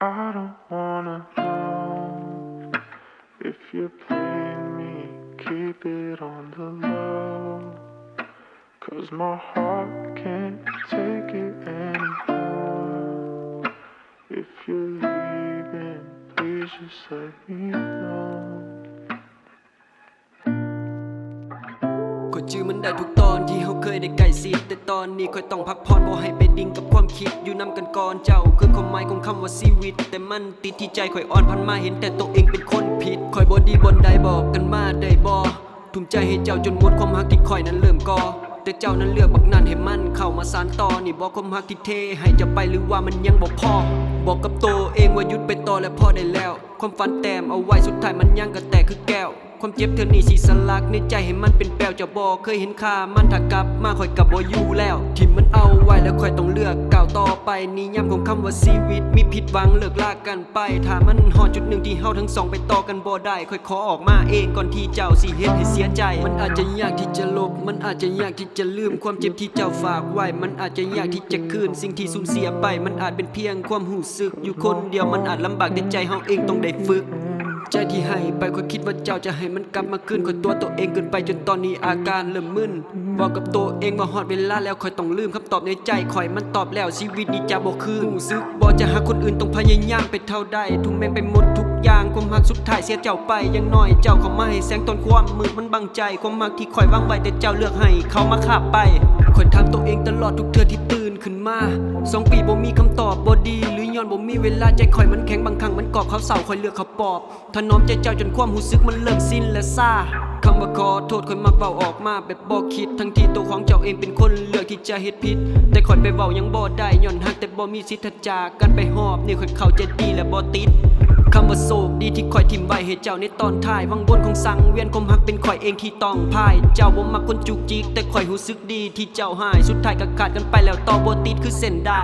I don't wanna know if you're playing me, keep it on the low. 'Cause my heart can't take it anymore. If you're leaving, please just let me know. ก็จื้อมันได้ทุกตอนที่เฮาเคยได้ใกล้ชิดแต่ตอนนี้ค่อยต้องพักผ่อนบ่ให้ไปดิ่งกับความคิดอยู่นำกันก่อนเจ้าคือความหมายของคำว่าชีวิตแต่มันติดที่ใจค่อยอ่อนพันมาเห็นแต่ตัวเองเป็นคนผิดค่อยบ่ดีบนใดบอกกันมาได้บ่ทุ่มใจให้เจ้าจนหมดความรักที่ค่อยนั้นเริ่มก่อแต่เจ้านั้นเลือกบักนั้นให้มันเข้ามาสานต่อนี่บ่ความรักที่เทให้จะไปหรือว่ามันยังบ่พอบอกกับตัวเองว่าหยุดไปต่อแล้วพอได้แล้วความฝันแต้มเอาไว้สุดท้ายมันยังก็แตกคือแก้วความเจ็บเธอนี่สิสลักในใจให้มันเป็นแป้วจะบ่เคยเห็นค่ามันถ้ากลับมาค่อยกลับบ่อยู่แล้วทิ่มมันเอาไว้แล้วค่อยต้องเลือกก้าวต่อไปนิยามของคำว่าชีวิตมีผิดหวังเลิกลากันไปถ้ามันฮอดจุดหนึ่งที่เฮาทั้งสองไปต่อกันบ่ได้ค่อยขอออกมาเองก่อนที่เจ้าสิเฮ็ดให้เสียใจมันอาจจะยากที่จะลบมันอาจจะยากที่จะลืมความเจ็บที่เจ้าฝากไว้มันอาจจะยากที่จะคืนสิ่งที่สูญเสียไปมันอาจเป็นเพียงความรู้สึกอยู่คนเดียวมันอาจลำบากแต่ใจเฮาเองต้องได้ฝึกใจที่ให้ไปค่อยคิดว่าเจ้าจะให้มันกลับมาคืนค่อยตัวเองเกินไปจนตอนนี้อาการเริ่มมึนบอกกับตัวเองว่าฮอดเวลาแล้วค่อยต้องลืมคำตอบในใจค่อยมันตอบแล้วชีวิตนี้จะบ่คืนรู้สึกบ่จะหาคนอื่นต้องพยายามไปเท่าใดทุ่มแม่งไปหมดทุกอย่างความรักสุดท้ายเสียเจ้าไปยังน้อยเจ้าเข้ามาให้แสงตอนความมืดมันบังใจความรักที่ค่อยวางไว้แต่เจ้าเลือกให้เขามาฆ่าไปค่อยถามตัวเองตลอดทุกเทื่อที่ตื่นขึ้นมา2 ปีบ่มีคำตอบบ่ดีหรือย้อนบ่มีเวลาใจค่อยมันแข็งบางครั้งมันกอบเขาเศร้าค่อยเลือกเขาปอบถนอมใจเจ้าจนความรู้สึกมันเริ่มสิ้นและซ่าคำว่าขอโทษค่อยมักเว้าออกมาแบบบ่คิดทั้งที่ตัวของเจ้าเองเป็นคนเลือกที่จะเฮ็ดผิดแต่ค่อยไปเว้ายังบ่ได้ย้อนฮักแต่บ่มีสิทธิ์จากกันไปฮอบนี่ค่อยเข้าใจดีและบ่ติดคำว่าโศกดีที่ค่อยทิ่มไว้ให้เจ้าในตอนท้ายวังบนของสังเวียนความฮักเป็นค่อยเองที่ต้องพ่ายเจ้าบ่มักคนจุกจิกแต่ค่อยรู้สึกดีที่เจ้าหายสุดท้ายก็ขาดกันไปแล้วต่อบ่ติดคือเส้นได้